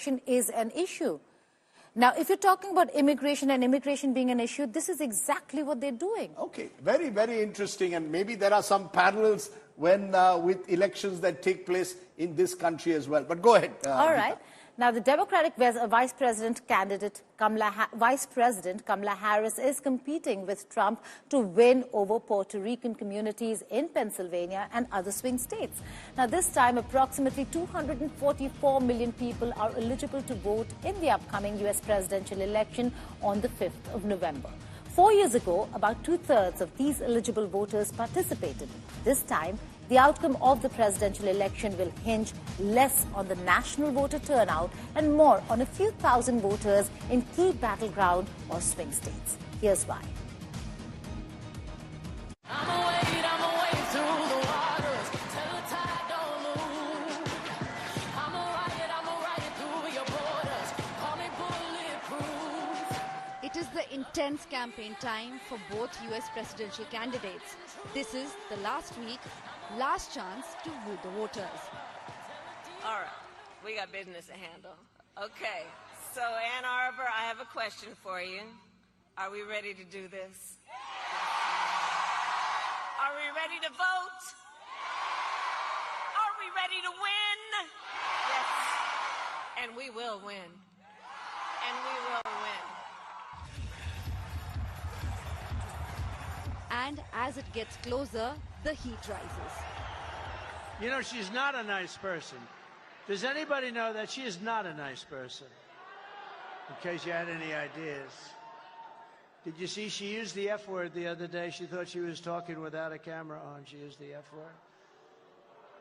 immigration is an issue. Now, if you're talking about immigration and immigration being an issue, this is exactly what they're doing. Okay, very, very interesting. And maybe there are some parallels when with elections that take place in this country as well. But go ahead. All right. Now, the Democratic Vice President Kamala Harris is competing with Trump to win over Puerto Rican communities in Pennsylvania and other swing states. Now, this time, approximately 244 million people are eligible to vote in the upcoming U.S. presidential election on the 5th of November. 4 years ago, about two-thirds of these eligible voters participated. This time, the outcome of the presidential election will hinge less on the national voter turnout and more on a few thousand voters in key battleground or swing states. Here's why. It is the intense campaign time for both U.S. presidential candidates. This is the last week, last chance to woo the voters. All right, we got business to handle. Okay, so Ann Arbor, I have a question for you. Are we ready to do this? Are we ready to vote? Are we ready to win? Yes, and we will win. And we will win. And as it gets closer, the heat rises. You know, she's not a nice person. Does anybody know that she is not a nice person? In case you had any ideas. Did you see she used the F word the other day? She thought she was talking without a camera on. She used the F word.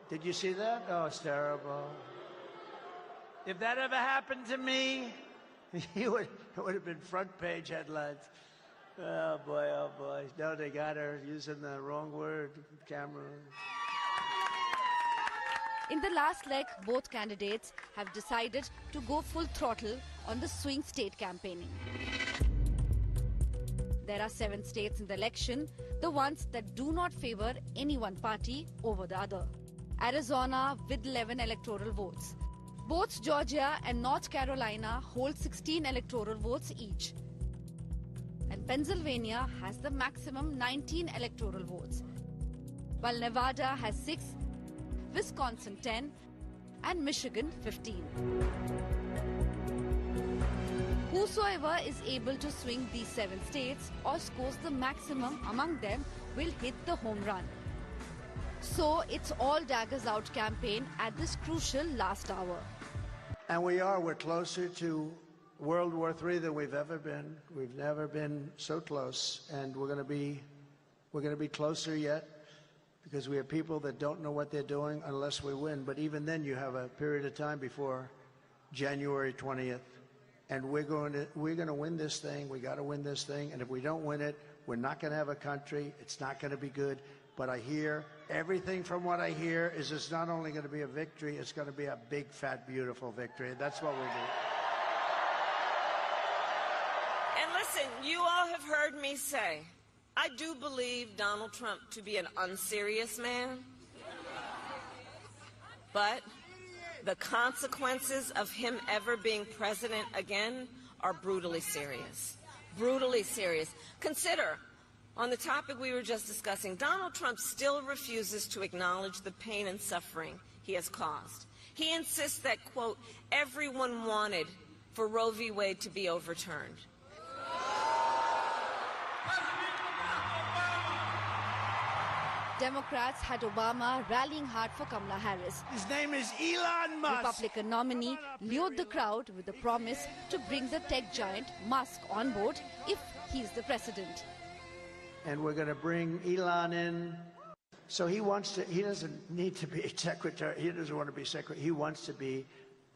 Did you see that? Oh, it's terrible. If that ever happened to me, it would have been front page headlines. Oh, boy, oh, boy. No, they got her using the wrong word, camera. In the last leg, both candidates have decided to go full throttle on the swing state campaigning. There are 7 states in the election, the ones that do not favor any one party over the other. Arizona with 11 electoral votes. Both Georgia and North Carolina hold 16 electoral votes each. And Pennsylvania has the maximum 19 electoral votes, while Nevada has 6, Wisconsin 10, and Michigan 15. Whosoever is able to swing these 7 states or scores the maximum among them will hit the home run. So it's all daggers out campaign at this crucial last hour. And we're closer to World War III than we've ever been. We've never been so close, and we're going to be closer yet, because we have people that don't know what they're doing unless we win. But even then, you have a period of time before January 20th, and we're going to win this thing. We got to win this thing, and if we don't win it, we're not going to have a country. It's not going to be good. But I hear everything from what I hear is it's not only going to be a victory, it's going to be a big, fat, beautiful victory. That's what we do. And listen, you all have heard me say, I do believe Donald Trump to be an unserious man. But the consequences of him ever being president again are brutally serious. Brutally serious. Consider, on the topic we were just discussing, Donald Trump still refuses to acknowledge the pain and suffering he has caused. He insists that, quote, everyone wanted for Roe v. Wade to be overturned. Democrats had Obama rallying hard for Kamala Harris. His name is Elon Musk. Republican nominee lured the crowd with the promise to bring the tech giant Musk on board if he's the president. And we're going to bring Elon in. So he doesn't need to be a secretary. He doesn't want to be secretary. He wants to be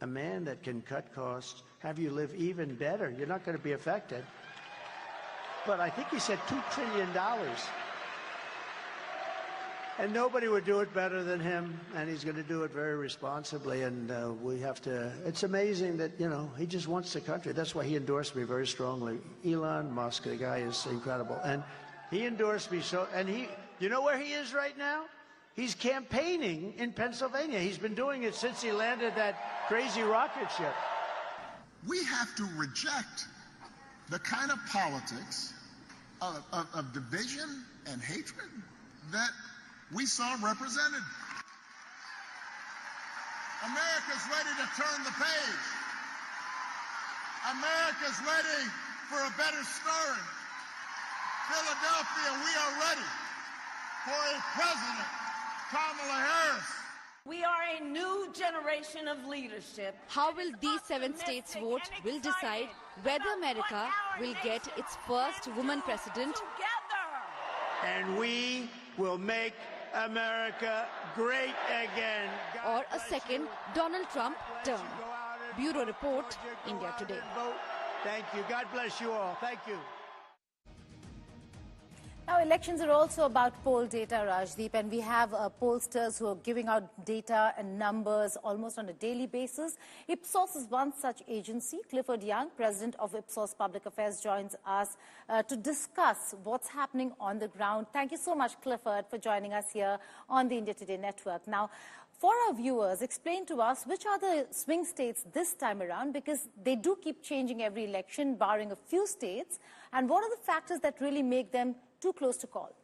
a man that can cut costs, have you live even better. You're not going to be affected. But I think he said $2 trillion. And nobody would do it better than him, and he's going to do it very responsibly, and we have to, it's amazing that, you know, he just wants the country. That's why he endorsed me very strongly. Elon Musk, the guy is incredible. And he endorsed me so, and you know where he is right now? He's campaigning in Pennsylvania. He's been doing it since he landed that crazy rocket ship. We have to reject the kind of politics of division and hatred that we saw represented. America's ready to turn the page. America's ready for a better story. Philadelphia, we are ready for a president, Kamala Harris. We are a new generation of leadership. How will these 7 states vote will decide whether America will get its first woman president. And we will make America great again. Or a second Donald Trump term. Bureau Report, India Today. Thank you. God bless you all. Thank you. Now, elections are also about poll data, Rajdeep, and we have pollsters who are giving out data and numbers almost on a daily basis. Ipsos is one such agency. Clifford Young, president of Ipsos Public Affairs, joins us to discuss what's happening on the ground. Thank you so much, Clifford, for joining us here on the India Today network. Now, for our viewers, explain to us which are the swing states this time around, because they do keep changing every election, barring a few states, and what are the factors that really make them too close to call?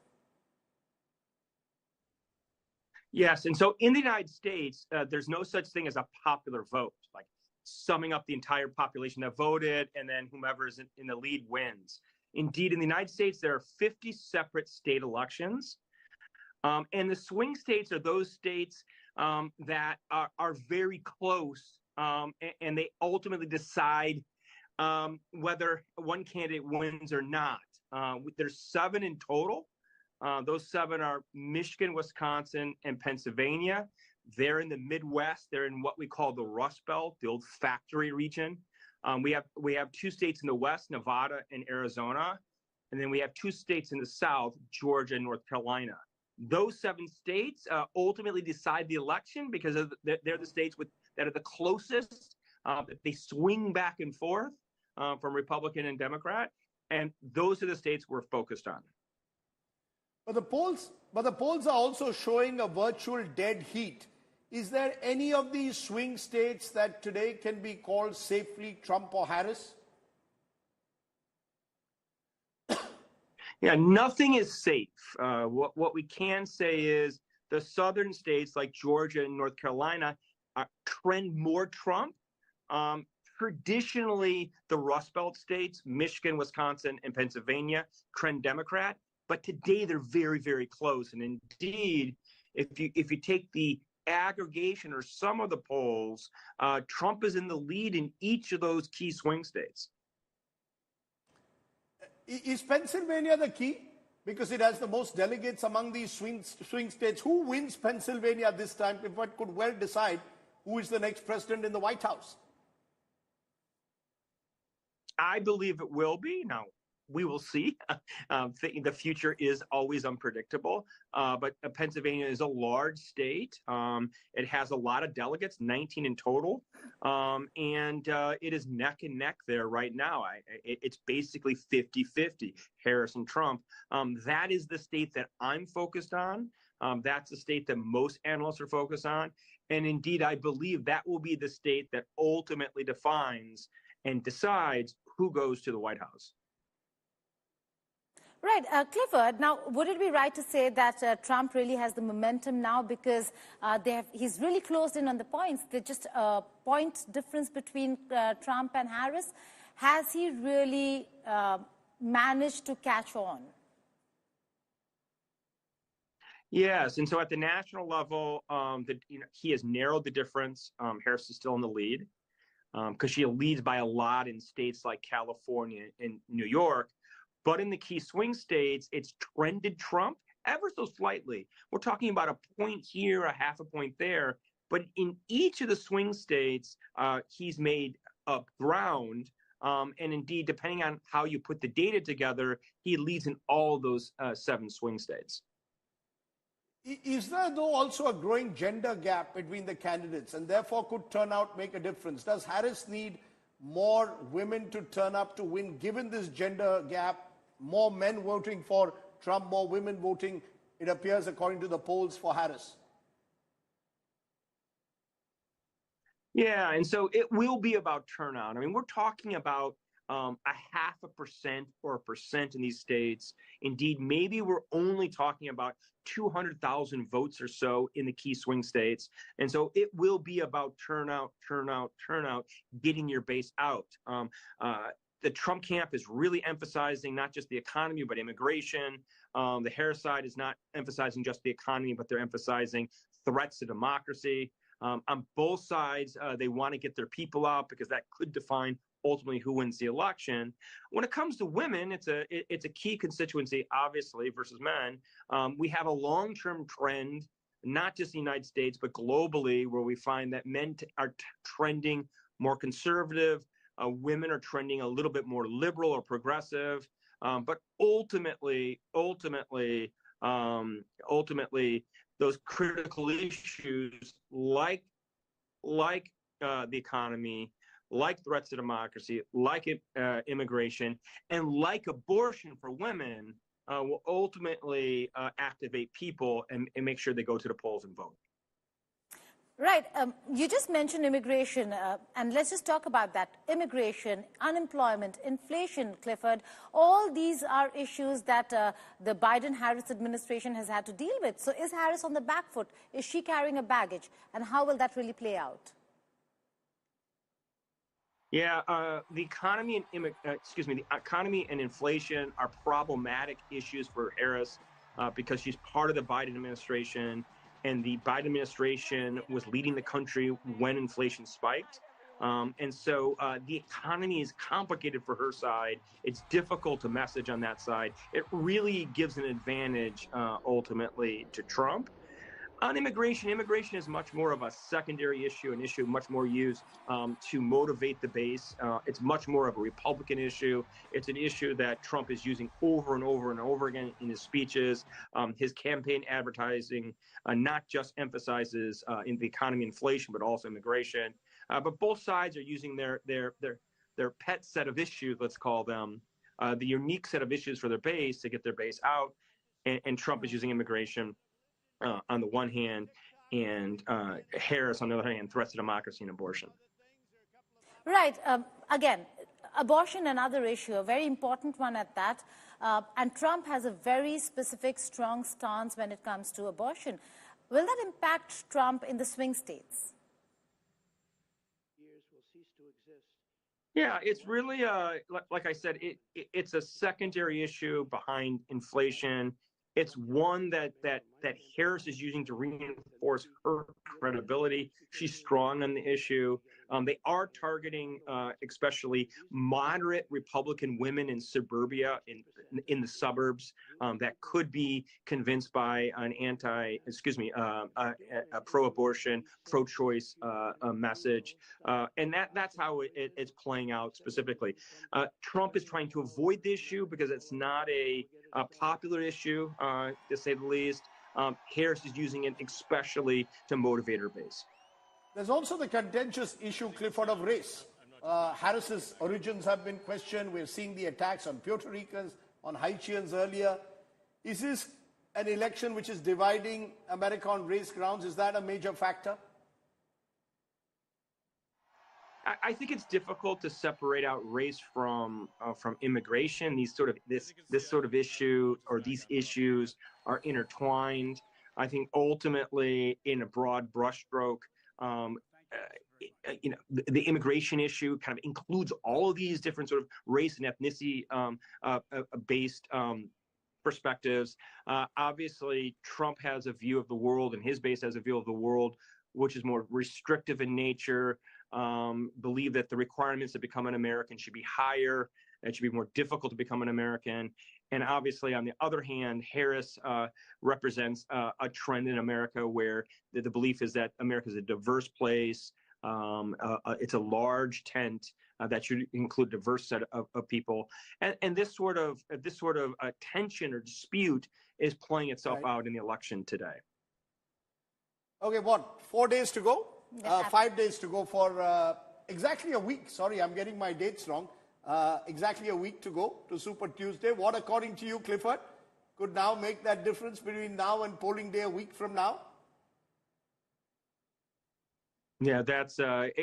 Yes, and so in the United States, there's no such thing as a popular vote, like summing up the entire population that voted and then whomever is in the lead wins. Indeed, in the United States, there are 50 separate state elections. And the swing states are those states that are very close, and they ultimately decide whether one candidate wins or not. There's 7 in total. Those 7 are Michigan, Wisconsin, and Pennsylvania. They're in the Midwest. They're in what we call the Rust Belt, the old factory region. We have 2 states in the West, Nevada and Arizona. And then we have 2 states in the South, Georgia and North Carolina. Those 7 states ultimately decide the election because they're the states that are the closest. They swing back and forth from Republican and Democrat. And those are the states we're focused on. But the polls are also showing a virtual dead heat. Is there any of these swing states that today can be called safely Trump or Harris? Yeah, nothing is safe. What we can say is the southern states like Georgia and North Carolina trend more Trump. Traditionally, the Rust Belt states, Michigan, Wisconsin, and Pennsylvania, trend Democrat. But today they're very, very close. And indeed, if you take the aggregation or some of the polls, Trump is in the lead in each of those key swing states. Is Pennsylvania the key? Because it has the most delegates among these swing states. Who wins Pennsylvania this time? If one could well decide who is the next president in the White House. I believe it will be. Now, we will see. The future is always unpredictable, but Pennsylvania is a large state. It has a lot of delegates, 19 in total, and it is neck and neck there right now. It's basically 50-50, Harris and Trump. That is the state that I'm focused on. That's the state that most analysts are focused on. And indeed, I believe that will be the state that ultimately defines and decides who goes to the White House. Right. Clifford, now, would it be right to say that Trump really has the momentum now because he's really closed in on the points? There's just a point difference between Trump and Harris. Has he really managed to catch on? Yes, and so at the national level, he has narrowed the difference. Harris is still in the lead because she leads by a lot in states like California and New York. But in the key swing states, it's trended Trump ever so slightly. We're talking about a point here, a half a point there. But in each of the swing states, he's made up ground. And indeed, depending on how you put the data together, he leads in all those 7 swing states. Is there, though, also a growing gender gap between the candidates and therefore could turnout make a difference? Does Harris need more women to turn up to win, given this gender gap? More men voting for Trump, more women voting, it appears, according to the polls, for Harris. Yeah, and so it will be about turnout. I mean, we're talking about a 0.5% or 1% in these states. Indeed, maybe we're only talking about 200,000 votes or so in the key swing states. And so it will be about turnout, turnout, turnout, getting your base out. The Trump camp is really emphasizing not just the economy, but immigration. The Harris side is not emphasizing just the economy, but they're emphasizing threats to democracy. On both sides, they want to get their people out because that could define ultimately who wins the election. When it comes to women, it's a key constituency, obviously, versus men. We have a long-term trend, not just in the United States, but globally, where we find that men are trending more conservative, women are trending a little bit more liberal or progressive. But ultimately, those critical issues like the economy, like threats to democracy, like immigration, and like abortion for women will ultimately activate people and make sure they go to the polls and vote. Right. You just mentioned immigration, and let's just talk about that. Immigration, unemployment, inflation, Clifford, all these are issues that the Biden-Harris administration has had to deal with. So is Harris on the back foot? Is she carrying a baggage? And how will that really play out? Yeah, the economy and the economy and inflation are problematic issues for Harris because she's part of the Biden administration. And the Biden administration was leading the country when inflation spiked. And so the economy is complicated for her side. It's difficult to message on that side. It really gives an advantage ultimately to Trump. On immigration is much more of a secondary issue, an issue much more used to motivate the base. It's much more of a Republican issue. It's an issue that Trump is using over and over and over again in his speeches. His campaign advertising not just emphasizes in the economy, inflation, but also immigration. But both sides are using their pet set of issues, let's call them, the unique set of issues for their base to get their base out. And Trump is using immigration on the one hand, and Harris on the other hand, threats to democracy and abortion. Right. Again, abortion, another issue, a very important one at that. And Trump has a very specific, strong stance when it comes to abortion. Will that impact Trump in the swing states? Yeah, it's really, like I said, it's a secondary issue behind inflation. It's one that Harris is using to reinforce her credibility. She's strong on the issue. They are targeting especially moderate Republican women in suburbia, in the suburbs, that could be convinced by an a pro-abortion, pro-choice message. And that's how it's playing out specifically. Trump is trying to avoid the issue because it's not a popular issue, to say the least. Harris is using it especially to motivate her base. There's also the contentious issue, Clifford, of race. Harris's origins have been questioned. We're seeing the attacks on Puerto Ricans, on Haitians earlier. Is this an election which is dividing America on race grounds? Is that a major factor? I think it's difficult to separate out race from immigration. This sort of issue, or these issues, are intertwined. I think ultimately, in a broad brushstroke, the immigration issue kind of includes all of these different sort of race and ethnicity based perspectives. Obviously, Trump has a view of the world, and his base has a view of the world which is more restrictive in nature. Believe that the requirements to become an American should be higher. It should be more difficult to become an American. And obviously, on the other hand, Harris represents a trend in America where the belief is that America is a diverse place. It's a large tent that should include a diverse set of people. And this sort of tension or dispute is playing itself out in the election today. Okay, 4 days to go? 5 days to go for exactly a week. Sorry, I'm getting my dates wrong. Exactly a week to go to Super Tuesday. What, according to you, Clifford, could now make that difference between now and polling day a week from now? Yeah, that's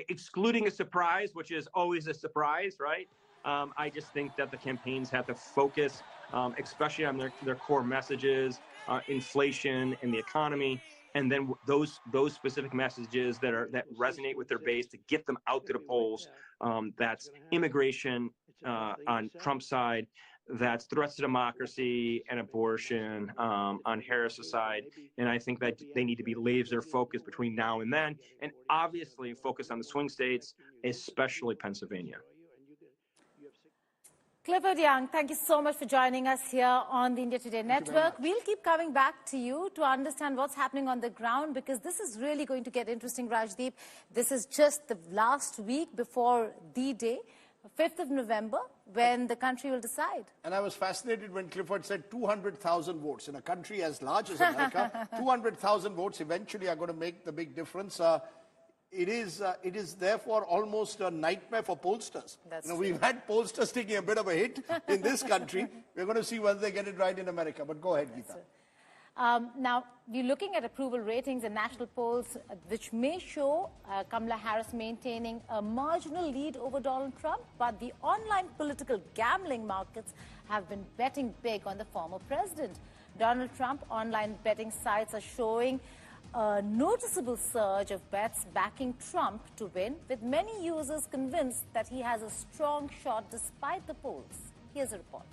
excluding a surprise, which is always a surprise, right? I just think that the campaigns have to focus, especially on their core messages, inflation and the economy, and then those specific messages that resonate with their base to get them out to the polls. That's immigration on Trump's side. That's threats to democracy and abortion on Harris's side. And I think that they need to be laser focused between now and then, and obviously focus on the swing states, especially Pennsylvania. Clifford Young, thank you so much for joining us here on the India Today Network. We'll keep coming back to you to understand what's happening on the ground, because this is really going to get interesting, Rajdeep. This is just the last week before the day, 5th of November, when the country will decide. And I was fascinated when Clifford said 200,000 votes. In a country as large as America, 200,000 votes eventually are going to make the big difference. It is therefore almost a nightmare for pollsters. We've had pollsters taking a bit of a hit in this country. We're going to see whether they get it right in America. But go ahead, Geeta. Now, we're looking at approval ratings and national polls, which may show Kamala Harris maintaining a marginal lead over Donald Trump, but the online political gambling markets have been betting big on the former president. Donald Trump online betting sites are showing a noticeable surge of bets backing Trump to win, with many users convinced that he has a strong shot despite the polls. Here's a report.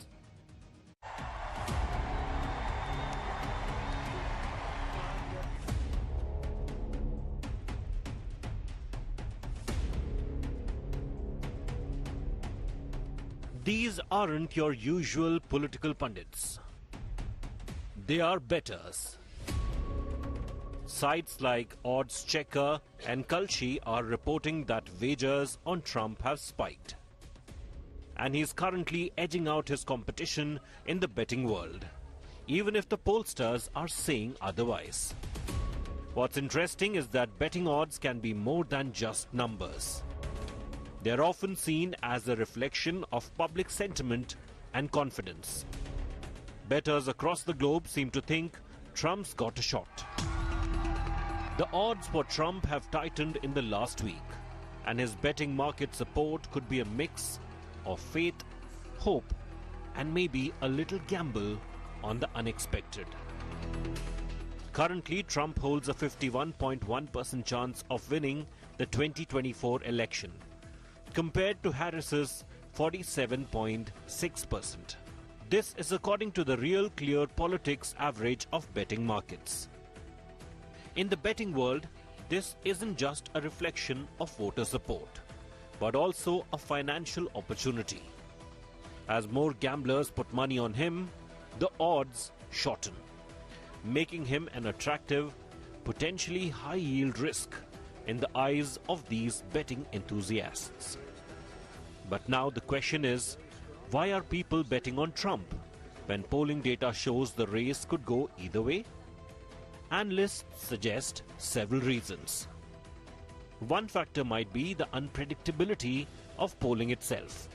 These aren't your usual political pundits. They are bettors. Sites like Odds Checker and Kalshi are reporting that wagers on Trump have spiked. And he's currently edging out his competition in the betting world, even if the pollsters are saying otherwise. What's interesting is that betting odds can be more than just numbers. They're often seen as a reflection of public sentiment and confidence. Bettors across the globe seem to think Trump's got a shot. The odds for Trump have tightened in the last week, and his betting market support could be a mix of faith, hope, and maybe a little gamble on the unexpected. Currently, Trump holds a 51.1% chance of winning the 2024 election, compared to Harris's 47.6%. This is according to the Real Clear Politics average of betting markets. In the betting world, this isn't just a reflection of voter support, but also a financial opportunity. As more gamblers put money on him, the odds shorten, making him an attractive, potentially high-yield risk in the eyes of these betting enthusiasts. But now the question is, why are people betting on Trump when polling data shows the race could go either way? Analysts suggest several reasons. One factor might be the unpredictability of polling itself.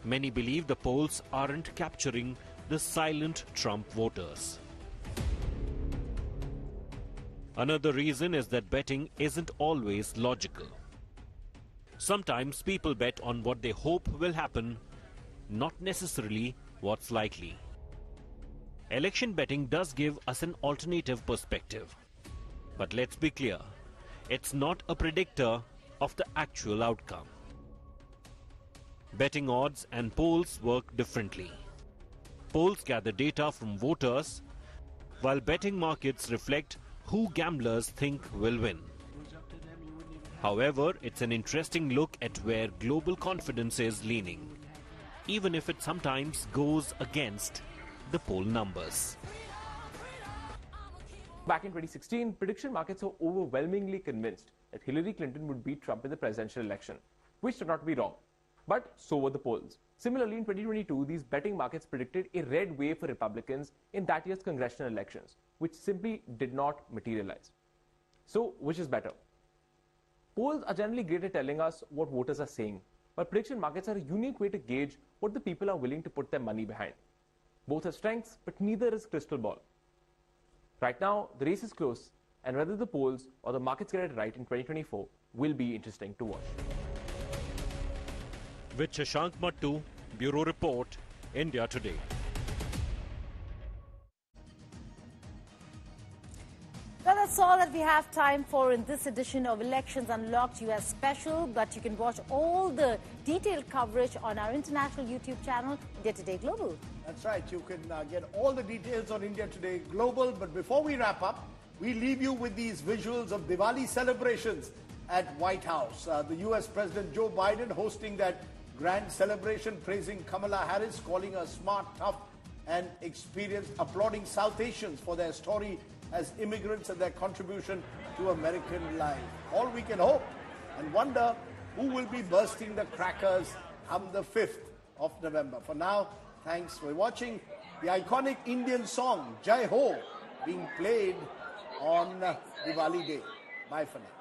Many believe the polls aren't capturing the silent Trump voters. Another reason is that betting isn't always logical. Sometimes people bet on what they hope will happen, not necessarily what's likely. Election betting does give us an alternative perspective. But let's be clear, it's not a predictor of the actual outcome. Betting odds and polls work differently. Polls gather data from voters, while betting markets reflect who gamblers think will win. However, it's an interesting look at where global confidence is leaning, even if it sometimes goes against the poll numbers. Back in 2016, prediction markets were overwhelmingly convinced that Hillary Clinton would beat Trump in the presidential election, which turned out to be wrong. But so were the polls. Similarly, in 2022, these betting markets predicted a red wave for Republicans in that year's congressional elections, which simply did not materialize. So, which is better? Polls are generally great at telling us what voters are saying, but prediction markets are a unique way to gauge what the people are willing to put their money behind. Both have strengths, but neither is crystal ball. Right now, the race is close, And whether the polls or the markets get it right in 2024 will be interesting to watch. With Shashank Mattu, Bureau Report, India Today. Well, that's all that we have time for in this edition of Elections Unlocked US Special, but you can watch all the detailed coverage on our international YouTube channel, India Today Global. That's right. You can get all the details on India Today Global. But before we wrap up, we leave you with these visuals of Diwali celebrations at White House. The US President Joe Biden hosting that grand celebration, praising Kamala Harris, calling her smart, tough, and experienced, applauding South Asians for their story as immigrants and their contribution to American life. All we can hope and wonder who will be bursting the crackers come the 5th of November. For now, thanks for watching. The iconic Indian song, Jai Ho, being played on Diwali Day. Bye for now.